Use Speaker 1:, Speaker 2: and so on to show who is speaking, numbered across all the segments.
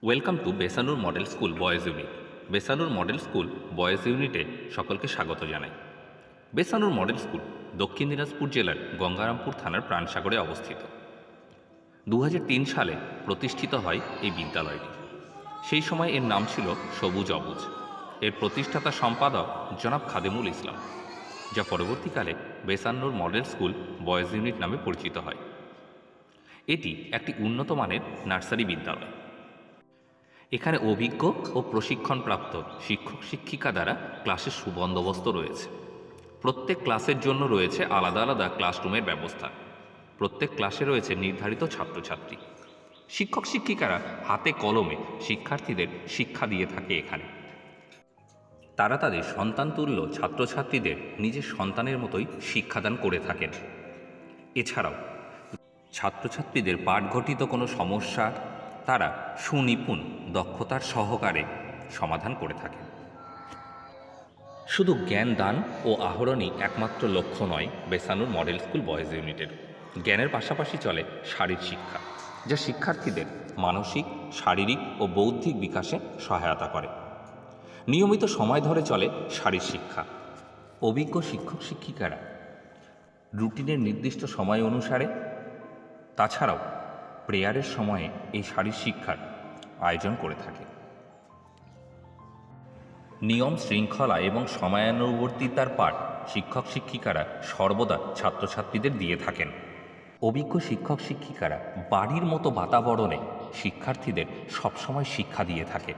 Speaker 1: Welcome to Besanur model school boys unit. Besanur model school boys ইউনিটে সকলকে স্বাগত জানাই। বেসানুর মডেল স্কুল দক্ষিণ দিনাজপুর জেলার গঙ্গারামপুর থানার প্রাণসাগরে অবস্থিত। 2003 সালে প্রতিষ্ঠিত হয় এই বিদ্যালয়টি। সেই সময় এর নাম ছিল সবুজ অবুজ। এর প্রতিষ্ঠাতা সম্পাদক জনাব খাদেমুল ইসলাম, যা পরবর্তীকালে বেসানুর মডেল স্কুল বয়েজ ইউনিট নামে পরিচিত হয়। এটি একটি উন্নত মানের নার্সারি বিদ্যালয়। এখানে অভিজ্ঞ ও প্রশিক্ষণপ্রাপ্ত শিক্ষক শিক্ষিকা দ্বারা ক্লাসের সুবন্দোবস্ত রয়েছে। প্রত্যেক ক্লাসের জন্য রয়েছে আলাদা আলাদা ক্লাসরুমের ব্যবস্থা। প্রত্যেক ক্লাসে রয়েছে নির্ধারিত ছাত্রছাত্রী। শিক্ষক শিক্ষিকারা হাতে কলমে শিক্ষার্থীদের শিক্ষা দিয়ে থাকে এখানে। তারা তাদের সন্তানতুল্য ছাত্রছাত্রীদের নিজের সন্তানের মতোই শিক্ষাদান করে থাকেন। এছাড়াও ছাত্রছাত্রীদের পাঠঘটিত কোনো সমস্যা তারা সুনিপুণ দক্ষতার সহকারে সমাধান করে থাকেন। শুধু জ্ঞান দান ও আহরণই একমাত্র লক্ষ্য নয় বেসানুর মডেল স্কুল বয়েজ ইউনিটের। জ্ঞানের পাশাপাশি চলে শারীর শিক্ষা, যা শিক্ষার্থীদের মানসিক, শারীরিক ও বৌদ্ধিক বিকাশে সহায়তা করে। নিয়মিত সময় ধরে চলে শারীর শিক্ষা। অভিজ্ঞ শিক্ষক শিক্ষিকারা রুটিনের নির্দিষ্ট সময় অনুসারে, তাছাড়াও প্রেয়ারের সময়ে এই শারীর শিক্ষার আয়োজন করে থাকে। নিয়ম শৃঙ্খলা এবং সময়ানুবর্তিতার পাঠ শিক্ষক শিক্ষিকারা সর্বদা ছাত্রছাত্রীদের দিয়ে থাকেন। অভিজ্ঞ শিক্ষক শিক্ষিকারা বাড়ির মতো বাতাবরণে শিক্ষার্থীদের সবসময় শিক্ষা দিয়ে থাকে।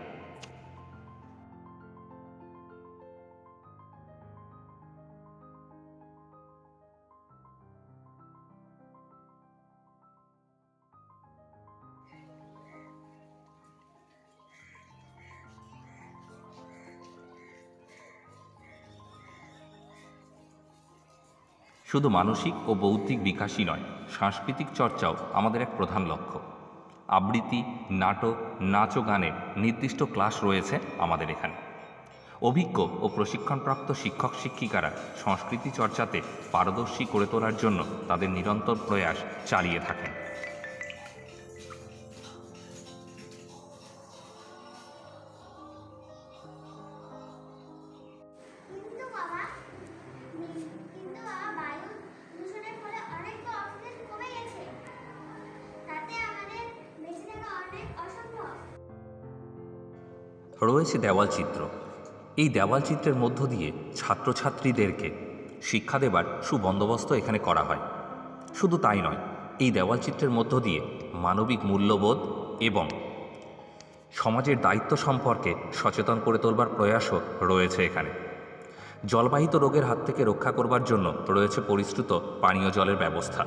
Speaker 1: শুধু মানসিক ও বৌদ্ধিক বিকাশই নয়, সাংস্কৃতিক চর্চাও আমাদের এক প্রধান লক্ষ্য। আবৃত্তি, নাটক, নাচ ও গানের নির্দিষ্ট ক্লাস রয়েছে আমাদের এখানে। অভিজ্ঞ ও প্রশিক্ষণপ্রাপ্ত শিক্ষক শিক্ষিকারা সংস্কৃতি চর্চাতে পারদর্শী করে তোলার জন্য তাদের নিরন্তর প্রয়াস চালিয়ে থাকেন। রয়েছে দেওয়ালচিত্র। এই দেওয়ালচিত্রের মধ্য দিয়ে ছাত্রছাত্রীদেরকে শিক্ষা দেবার সুবন্দোবস্ত এখানে করা হয়। শুধু তাই নয়, এই দেওয়ালচিত্রের মধ্য দিয়ে মানবিক মূল্যবোধ এবং সমাজের দায়িত্ব সম্পর্কে সচেতন করে তোলবার প্রয়াসও রয়েছে এখানে। জলবাহিত রোগের হাত থেকে রক্ষা করবার জন্য রয়েছে পরিশ্রুত পানীয় জলের ব্যবস্থা।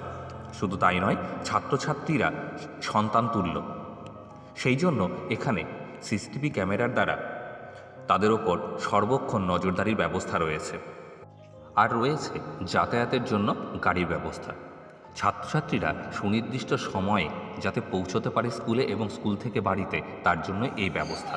Speaker 1: শুধু তাই নয়, ছাত্রছাত্রীরা সন্তানতুল্য, সেই জন্য এখানে সিসিটিভি ক্যামেরার দ্বারা তাদের ওপর সর্বক্ষণ নজরদারির ব্যবস্থা রয়েছে। আর রয়েছে যাতায়াতের জন্য গাড়ির ব্যবস্থা। ছাত্রছাত্রীরা সুনির্দিষ্ট সময়ে যাতে পৌঁছতে পারে স্কুলে এবং স্কুল থেকে বাড়িতে, তার জন্য এই ব্যবস্থা।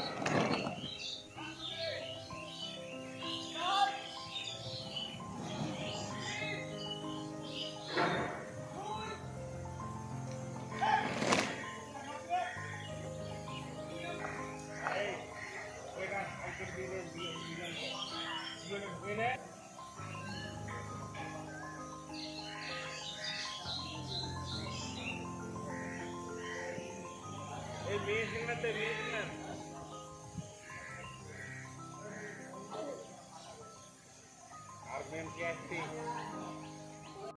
Speaker 2: আর মেন কি আসছি